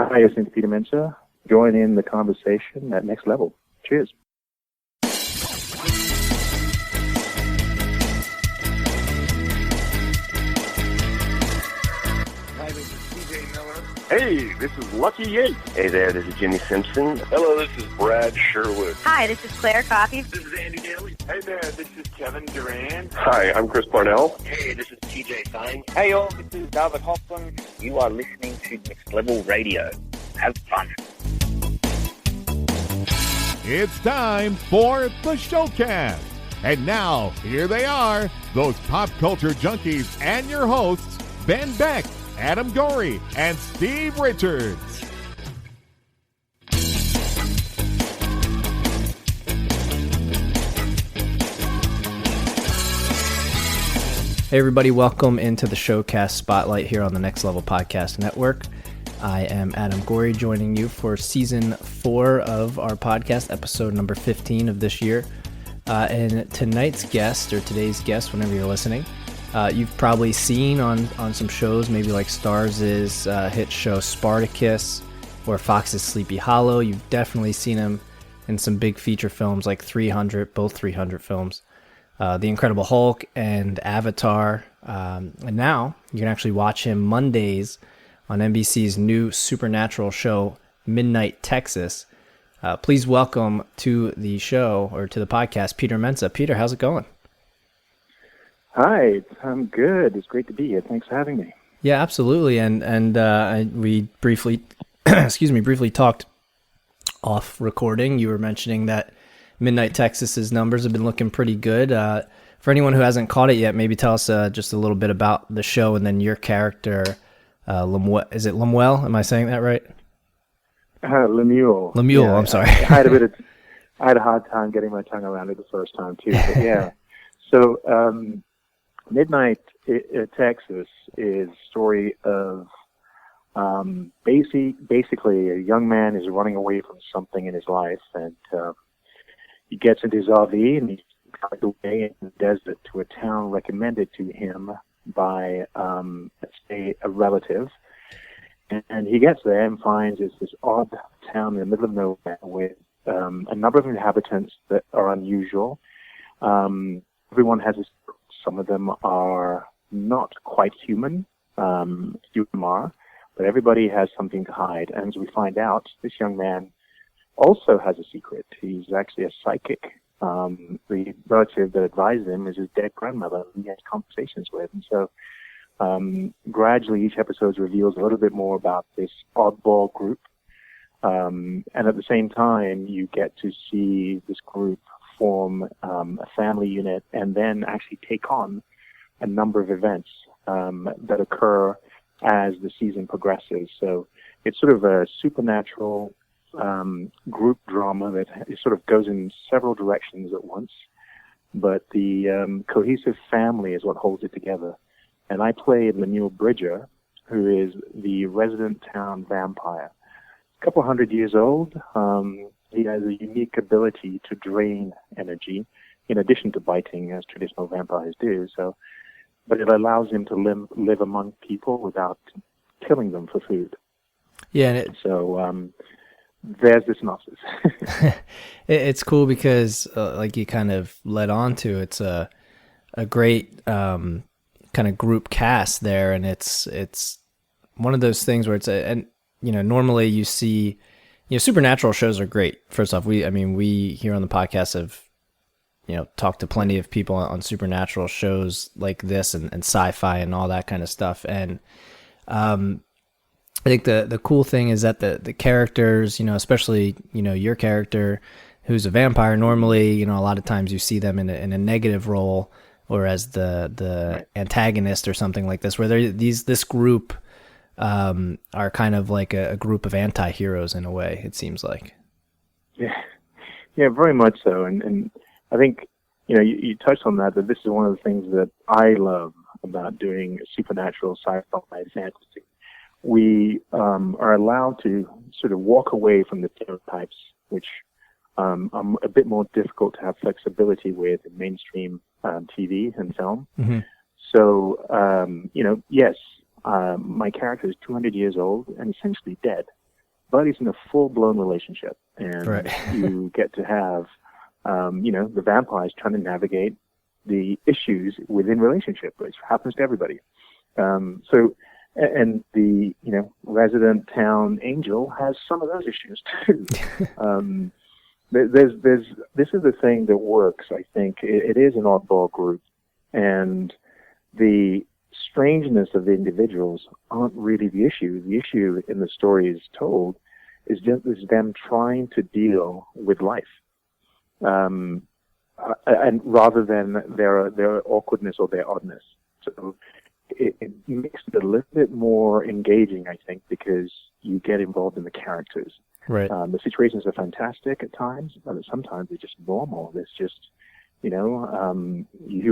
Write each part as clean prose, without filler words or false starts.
Hi, this is Peter Mensah. Join in the conversation at Next Level. Cheers. Hi, this is TJ Miller. Hey, this is Lucky Yates. Hey there, this is Jimmy Simpson. Hello, this is Brad Sherwood. Hi, this is Claire Coffey. This is Andy Daly. Hey there, this is Kevin Durant. Hi, I'm Chris Parnell. Hey, this is TJ Fine. Hey y'all, this is David Hoffman. You are listening to Next Level Radio. Have fun. It's time for the Showcast. And now, here they are, those pop culture junkies and your hosts, Ben Beck, Adam Gorey, and Steve Richards. Hey everybody, welcome into the Showcast Spotlight here on the Next Level Podcast Network. I am Adam Gorey, joining you for Season 4 of our podcast, episode number 15 of this year. And tonight's guest, or today's guest, whenever you're listening, you've probably seen on some shows, maybe like Starz' hit show Spartacus or Fox's Sleepy Hollow. You've definitely seen him in some big feature films like 300, both 300 films, The Incredible Hulk and Avatar. And now you can actually watch him Mondays on NBC's new supernatural show, Midnight Texas. Please welcome to the show, or to the podcast, Peter Mensah. Peter, how's it going? Hi, I'm good. It's great to be here. Thanks for having me. Yeah, absolutely. And we briefly, briefly talked off recording. You were mentioning that Midnight Texas's numbers have been looking pretty good. For anyone who hasn't caught it yet, maybe tell us just a little bit about the show and then your character. Is it Lemuel? Am I saying that right? Lemuel. Lemuel, yeah, I'm sorry. I had a hard time getting my tongue around it the first time too. But yeah. So Midnight Texas is a story of basically a young man is running away from something in his life, and he gets into his RV and he's drives away in the desert to a town recommended to him by, let's say, a relative. And he gets there and finds it's this odd town in the middle of nowhere with a number of inhabitants that are unusual. Everyone has some of them are not quite human, but everybody has something to hide. And as we find out, this young man also has a secret. He's actually a psychic. The relative that advised him is his dead grandmother, who he had conversations with. And so gradually each episode reveals a little bit more about this oddball group. And at the same time, you get to see this group form a family unit and then actually take on a number of events that occur as the season progresses. So it's sort of a supernatural group drama that it sort of goes in several directions at once, but the cohesive family is what holds it together. And I played Lemuel Bridger, who is the resident town vampire. A couple hundred years old. He has a unique ability to drain energy, in addition to biting, as traditional vampires do. But it allows him to live among people without killing them for food. Yeah, and there's the synopsis. It's cool because, like you kind of led on to, it's a great kind of group cast there, and it's one of those things where normally you see, supernatural shows are great. First off, we here on the podcast have, talked to plenty of people on supernatural shows like this and sci-fi and all that kind of stuff. And I think the cool thing is that the characters, especially, your character who's a vampire, normally, a lot of times you see them in a negative role or as the antagonist or something like this, where this group are kind of like a group of anti-heroes in a way, it seems like. Yeah, very much so. And I think, you touched on that this is one of the things that I love about doing supernatural sci-fi fantasy. We are allowed to sort of walk away from the stereotypes, which are a bit more difficult to have flexibility with in mainstream TV and film. Mm-hmm. So, yes, my character is 200 years old and essentially dead. but he's in a full-blown relationship, and Right. you get to have, the vampires trying to navigate the issues within relationship, which happens to everybody. And the resident town angel has some of those issues too. This is the thing that works. I think it is an oddball group, and the strangeness of the individuals aren't really the issue. The issue in the stories told is them trying to deal with life, and rather than their awkwardness or their oddness. So it makes it a little bit more engaging, I think, because you get involved in the characters. Right. The situations are fantastic at times, but sometimes they're just normal. It's just, you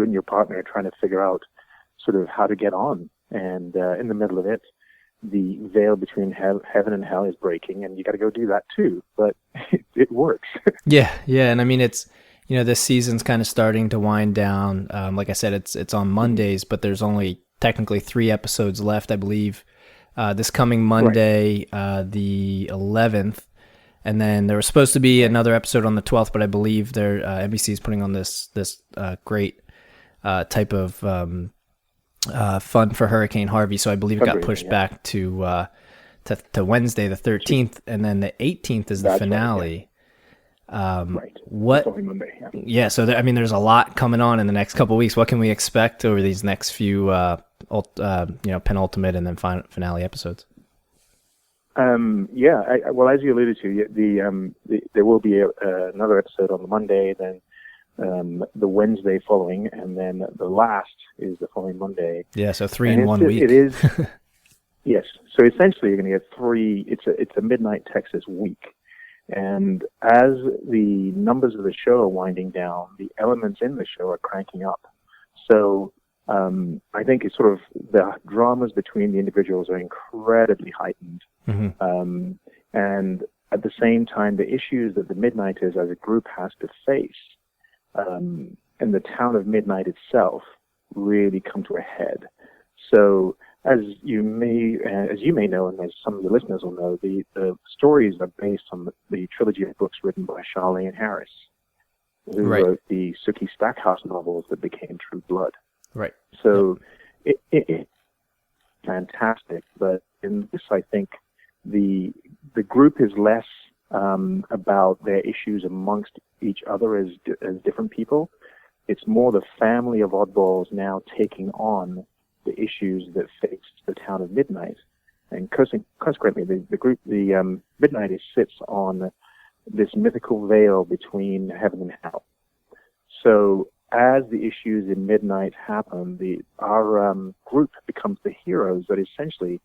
and your partner are trying to figure out sort of how to get on. And in the middle of it, the veil between heaven and hell is breaking, and you got to go do that too. But it works. Yeah. And I mean, it's, this season's kind of starting to wind down. Like I said, it's on Mondays, but there's only technically 3 episodes left, I believe. This coming Monday, the 11th, and then there was supposed to be another episode on the 12th, but I believe NBC is putting on this great type of fun for Hurricane Harvey, so I believe it got pushed back to Wednesday the 13th, and then the 18th is the finale. Right. What? Monday, yeah. So there's a lot coming on in the next couple of weeks. What can we expect over these next few, penultimate and then finale episodes? Well, as you alluded to, there will be another episode on the Monday, then the Wednesday following, and then the last is the following Monday. Yeah, so 3 in 1 week. It is. Yes. So essentially, you're going to get 3. It's a Midnight Texas week. And as the numbers of the show are winding down, the elements in the show are cranking up. So I think it's sort of the dramas between the individuals are incredibly heightened. Mm-hmm. And at the same time, the issues that the Midnighters as a group has to face and the town of Midnight itself really come to a head. So as you may know, and as some of the listeners will know, the stories are based on the trilogy of books written by Charlene Harris, who wrote the Sookie Stackhouse novels that became True Blood. Right. So it's fantastic, but in this, I think the group is less about their issues amongst each other as different people. It's more the family of oddballs now taking on the issues that face the town of Midnight. And consequently, the group, the Midnight, sits on this mythical veil between heaven and hell. So as the issues in Midnight happen, our group becomes the heroes that essentially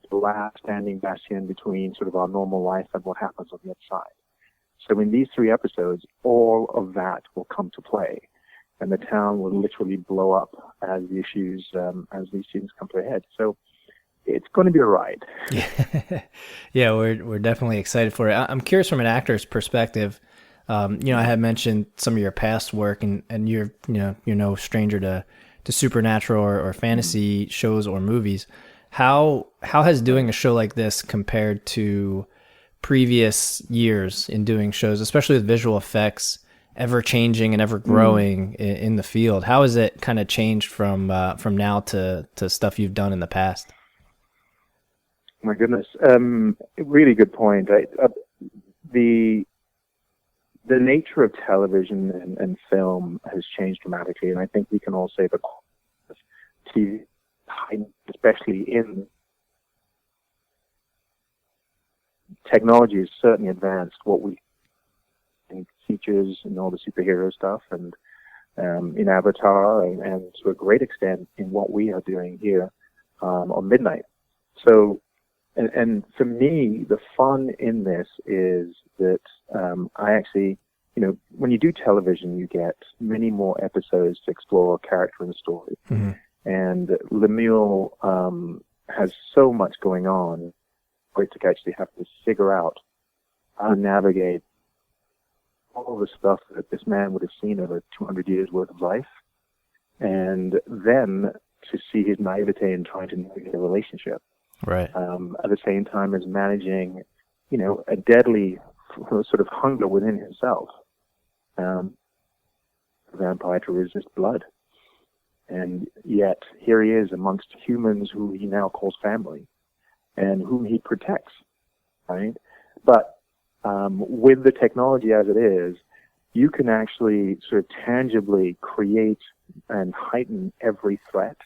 the last standing bastion between sort of our normal life and what happens on the other side. So in these 3 episodes, all of that will come to play, and the town will literally blow up as the issues, as these things come to a head. So it's going to be a ride. Yeah, we're definitely excited for it. I'm curious from an actor's perspective. I had mentioned some of your past work, and you're no stranger to supernatural or fantasy shows or movies. How has doing a show like this compared to previous years in doing shows, especially with visual effects ever changing and ever growing in the field? How has it kind of changed from now to stuff you've done in the past? My goodness, really good point. The nature of television and film has changed dramatically, and I think we can all say the TV, especially in technology, has certainly advanced what we in features and all the superhero stuff, and in Avatar, and to a great extent in what we are doing here on Midnight. So, and for me, the fun in this is that I actually, when you do television, you get many more episodes to explore character and story. Mm-hmm. And Lemuel has so much going on, great to actually have to figure out how to navigate all the stuff that this man would have seen over 200 years worth of life, and then to see his naivete in trying to navigate a relationship. Right. At the same time as managing, a deadly sort of hunger within himself, a vampire to resist blood. And yet here he is amongst humans who he now calls family and whom he protects, right? But with the technology as it is, you can actually sort of tangibly create and heighten every threat.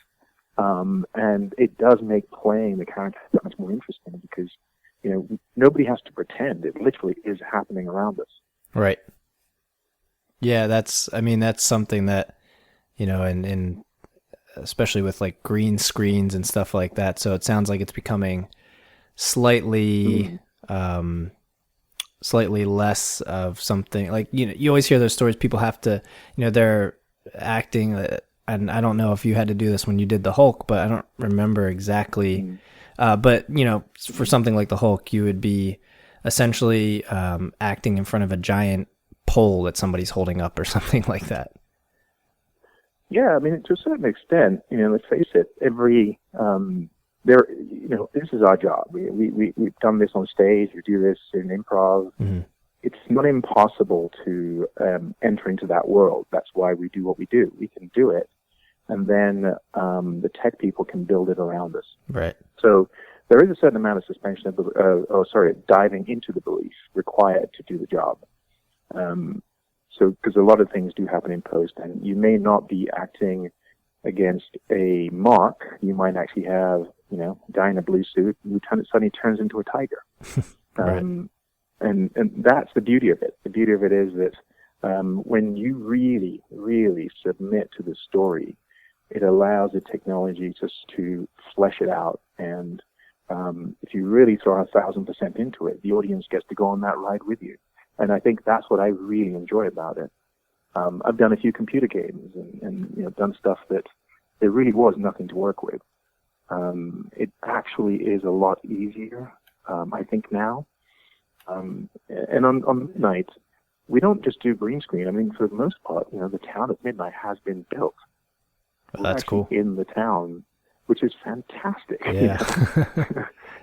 And it does make playing the character that much more interesting because, nobody has to pretend. It literally is happening around us. Right. Yeah, that's something that, and especially with like green screens and stuff like that. So it sounds like it's becoming slightly less of something like, you always hear those stories. People have to, they're acting, and I don't know if you had to do this when you did the Hulk, but I don't remember exactly. But for something like the Hulk, you would be essentially acting in front of a giant pole that somebody's holding up or something like that. Yeah, I mean, to a certain extent, let's face it, this is our job. We've done this on stage, we do this in improv. Mm-hmm. It's not impossible to enter into that world. That's why we do what we do. We can do it, and then the tech people can build it around us. Right. So there is a certain amount of suspension diving into the belief required to do the job. So, because a lot of things do happen in post, and you may not be acting against a mark. You might actually have, guy in a blue suit who suddenly turns into a tiger. Right. And that's the beauty of it. The beauty of it is that when you really, really submit to the story, it allows the technology just to flesh it out. And if you really throw 1,000% into it, the audience gets to go on that ride with you. And I think that's what I really enjoy about it. I've done a few computer games and done stuff that there really was nothing to work with. It actually is a lot easier, I think now. And on Midnight, we don't just do green screen. I mean, for the most part, the town of Midnight has been built. That's cool. In the town, which is fantastic. Yeah.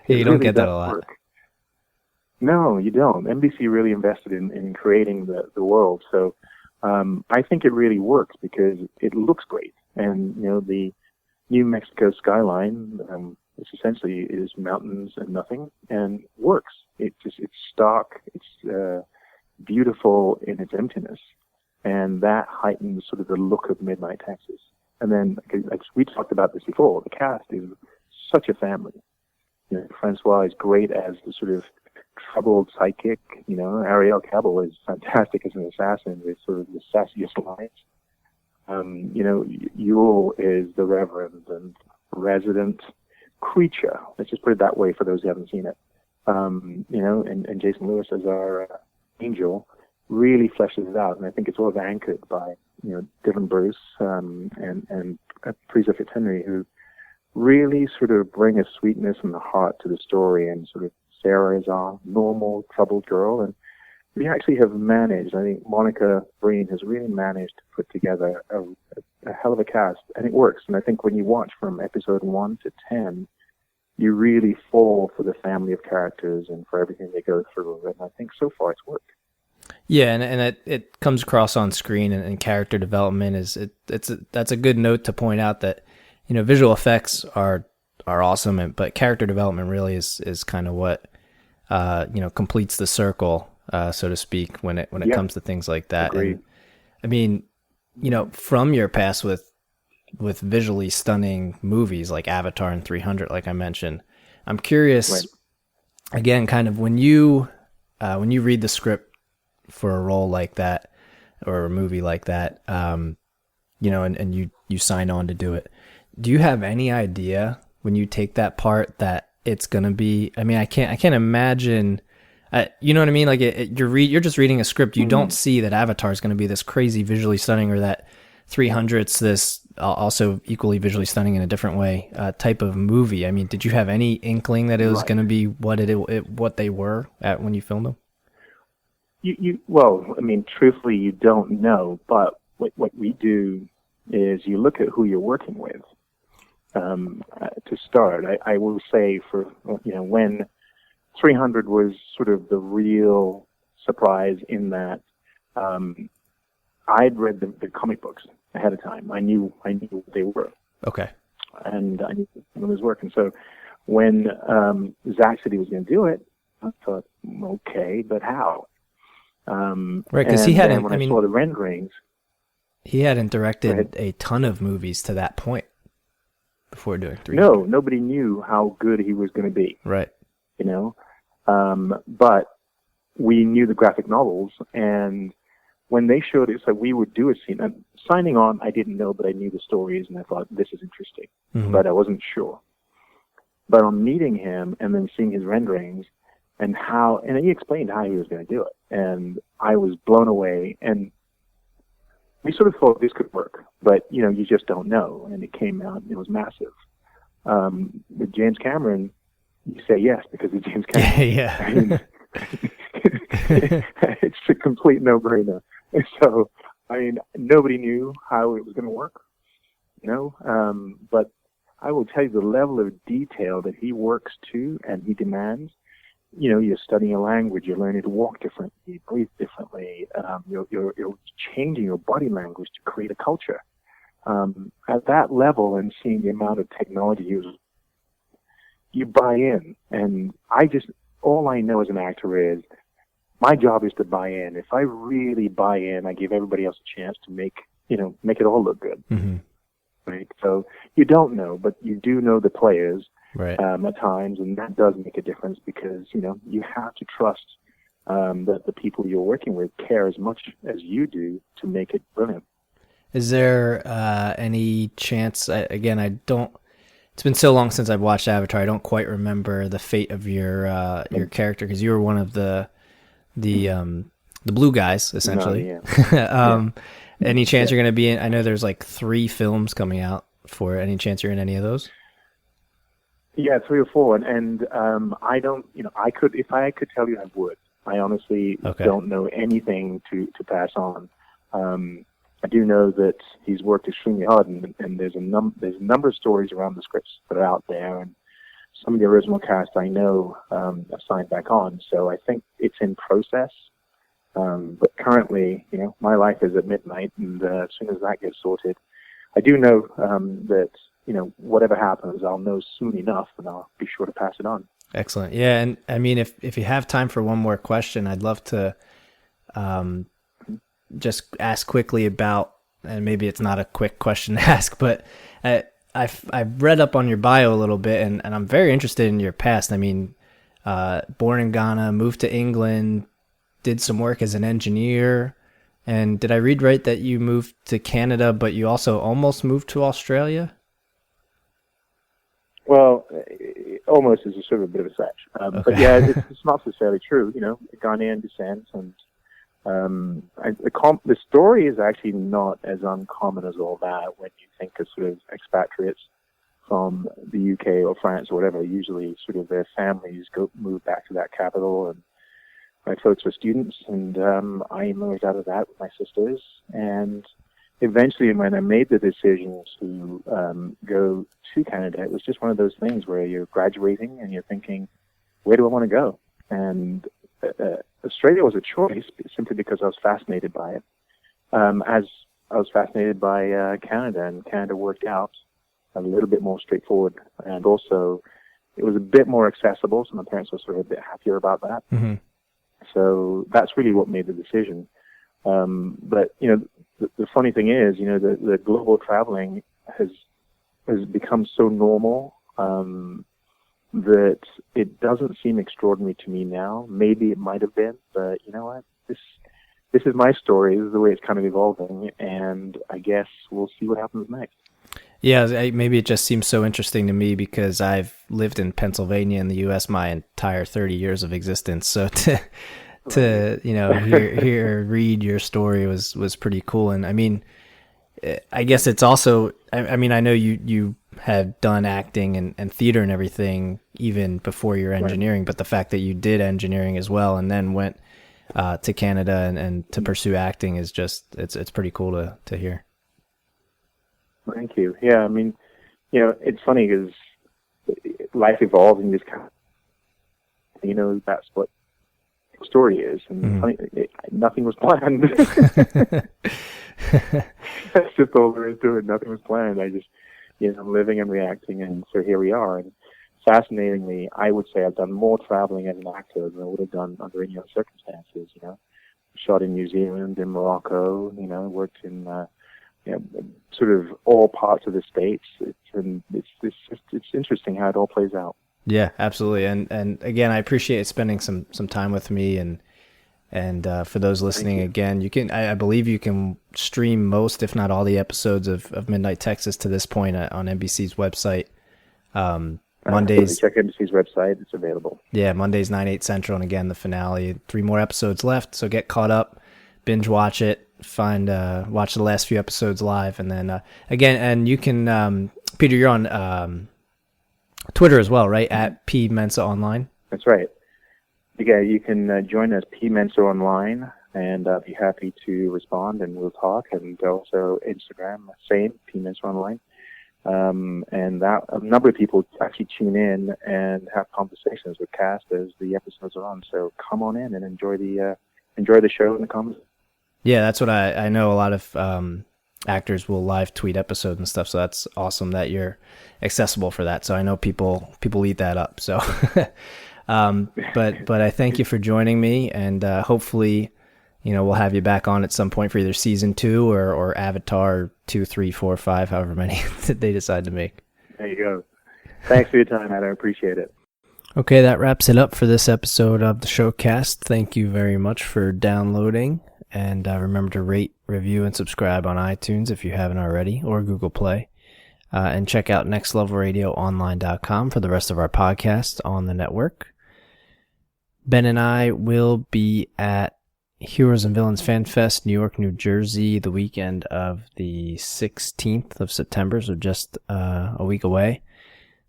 Yeah, you don't get that a lot. Work. No, you don't. NBC really invested in creating the world. So I think it really works because it looks great. And, the New Mexico skyline, which essentially is mountains and nothing, and works. It's stark. It's beautiful in its emptiness. And that heightens sort of the look of Midnight Texas. And then, like we talked about this before, the cast is such a family. Francois is great as the sort of troubled psychic. Ariel Cabell is fantastic as an assassin with sort of the sassiest lines. Yule is the reverend and resident creature. Let's just put it that way for those who haven't seen it. And Jason Lewis as our angel really fleshes it out. And I think it's all anchored by, Dylan Bruce and Teresa Fitzhenry, who really sort of bring a sweetness and a heart to the story. And sort of Sarah is our normal, troubled girl. And we actually have managed, I think Monica Breen has really managed to put together a hell of a cast, and it works. And I think when you watch from episode 1 to 10, you really fall for the family of characters and for everything they go through. And I think so far it's worked. Yeah, and it comes across on screen, and character development that's a good note to point out that, visual effects are awesome, but character development really is kind of what completes the circle, so to speak, when it comes to things like that. Agreed. And I mean, from your past with visually stunning movies like Avatar and 300, like I mentioned, I'm curious, right, again, kind of when you read the script for a role like that or a movie like that, and you sign on to do it, do you have any idea when you take that part that it's gonna be? I mean, I can't imagine. You know what I mean? Like you're just reading a script. You don't see that Avatar is going to be this crazy visually stunning, or that 300's this also equally visually stunning in a different way type of movie. I mean, did you have any inkling that it was going to be what they were at when you filmed them? Well, I mean, truthfully, you don't know. But what we do is you look at who you're working with. To start, I will say when 300 was sort of the real surprise in that I'd read the comic books ahead of time. I knew what they were. Okay. And I knew it was working. So when Zach said he was going to do it, I thought, okay, but how? Right, because he hadn't. When I saw the renderings, he hadn't directed a ton of movies to that point before doing 300. No, nobody knew how good he was going to be. Right. You know, but we knew the graphic novels, and when they showed it, so we would do a scene. And signing on, I didn't know, but I knew the stories, and I thought this is interesting, but I wasn't sure. But on meeting him and then seeing his renderings and he explained how he was going to do it, and I was blown away. And we sort of thought this could work, but you just don't know. And it came out, and it was massive. With James Cameron, you say yes because it's James Cameron. Yeah. I mean, it's a complete no-brainer. So, I mean, nobody knew how it was going to work, but I will tell you the level of detail that he works to and he demands. You're studying a language, you're learning to walk differently, you breathe differently, you're changing your body language to create a culture. At that level, and seeing the amount of technology used, you buy in. And all I know as an actor is my job is to buy in. If I really buy in, I give everybody else a chance to make it all look good. Mm-hmm. Right? So you don't know, but you do know the players. Right. At times, and that does make a difference because you have to trust that the people you're working with care as much as you do to make it brilliant. Is there any chance? Again, I don't. It's been so long since I've watched Avatar. I don't quite remember the fate of your character because you were one of the blue guys essentially. No, yeah. Any chance you're going to be in? I know there's like 3 films coming out for it. Any chance you're in any of those? Yeah, 3 or 4, and I don't. If I could tell you, I would. I honestly don't know anything to pass on. I do know that he's worked extremely hard, and there's a number of stories around the scripts that are out there, and some of the original cast I know have signed back on. So I think it's in process. But currently, my life is at midnight, and as soon as that gets sorted, I do know that. Whatever happens, I'll know soon enough, and I'll be sure to pass it on. Excellent. Yeah, and I mean, if you have time for one more question, I'd love to just ask quickly about, and maybe it's not a quick question to ask, but I've read up on your bio a little bit, and I'm very interested in your past. I mean, born in Ghana, moved to England, did some work as an engineer, and did I read right that you moved to Canada, but you also almost moved to Australia? Well, almost is a sort of a bit of a stretch. But yeah, it's not necessarily true. Ghanaian descent, and the story is actually not as uncommon as all that when you think of sort of expatriates from the UK or France or whatever. Usually sort of their families move back to that capital, and my folks were students, and I emerged out of that with my sisters. And eventually, when I made the decision to go to Canada, it was just one of those things where you're graduating and you're thinking, where do I want to go? And Australia was a choice simply because I was fascinated by it. As I was fascinated by Canada, and Canada worked out a little bit more straightforward. And also, it was a bit more accessible, so my parents were sort of a bit happier about that. Mm-hmm. So that's really what made the decision. But, the funny thing is, the global traveling has become so normal that it doesn't seem extraordinary to me now. Maybe it might have been, but you know what? This is my story. This is the way it's kind of evolving, and I guess we'll see what happens next. Yeah, maybe it just seems so interesting to me because I've lived in Pennsylvania in the U.S. my entire 30 years of existence. So to read your story was pretty cool. And I mean, I guess it's also, I mean, I know you had done acting and theater and everything even before your engineering, right. But the fact that you did engineering as well and then went to Canada and to pursue acting is just, it's pretty cool to hear. Thank you. Yeah, I mean, it's funny because life evolves and you just kind of that's what the story is. And nothing was planned. That's just all there is to it. Nothing was planned. I just, I'm living and reacting, and so here we are. And fascinatingly, I would say I've done more traveling as an actor than I would have done under any other circumstances. Shot in New Zealand, in Morocco. Worked in sort of all parts of the States. It's interesting how it all plays out. Yeah, absolutely. And again, I appreciate spending some time with me, and for those listening, again, I believe you can stream most, if not all, the episodes of Midnight Texas to this point on NBC's website. Mondays. Check NBC's website; it's available. Yeah, Mondays 9/8 Central, and again the finale. 3 more episodes left, so get caught up, binge watch it, watch the last few episodes live, and then again, and you can Peter, you're on Twitter as well, right? At P Mensah Online. That's right. Yeah, you can join us, P Mensah Online, and I'll be happy to respond, and we'll talk. And also Instagram, same, P Mensah Online. And that a number of people actually tune in and have conversations with cast as the episodes are on. So come on in and enjoy the show and the conversation. Yeah, that's what I know. A lot of actors will live tweet episodes and stuff. So that's awesome that you're accessible for that. So I know people eat that up. So, but I thank you for joining me, and hopefully, we'll have you back on at some point for either season 2 or Avatar 2, 3, 4, 5, however many that they decide to make. There you go. Thanks for your time, Adam. I appreciate it. Okay, that wraps it up for this episode of the Showcast. Thank you very much for downloading. And remember to rate, review, and subscribe on iTunes if you haven't already, or Google Play. And check out nextlevelradioonline.com for the rest of our podcasts on the network. Ben and I will be at Heroes and Villains Fan Fest, New York, New Jersey, the weekend of the 16th of September, so just a week away.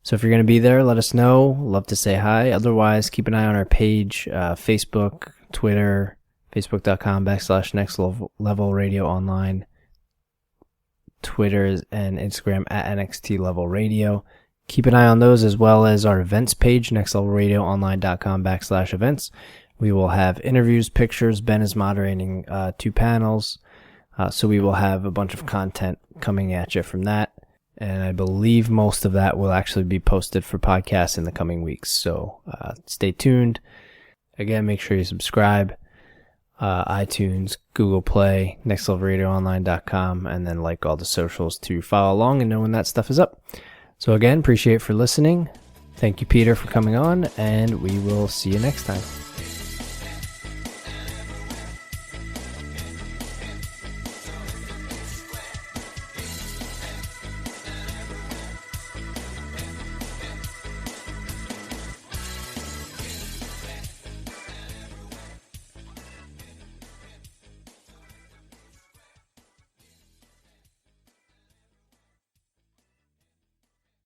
So if you're going to be there, let us know. Love to say hi. Otherwise, keep an eye on our page, Facebook, Twitter, facebook.com/nextlevelradioonline, Twitter and Instagram at NXTLevelRadio. Keep an eye on those, as well as our events page, nextlevelradioonline.com/events. We will have interviews, pictures. Ben is moderating 2 panels. So we will have a bunch of content coming at you from that. And I believe most of that will actually be posted for podcasts in the coming weeks. So stay tuned. Again, make sure you subscribe. iTunes, Google Play, nextlevelradioonline.com, and then like all the socials to follow along and know when that stuff is up. So again, appreciate for listening. Thank you, Peter, for coming on, and we will see you next time.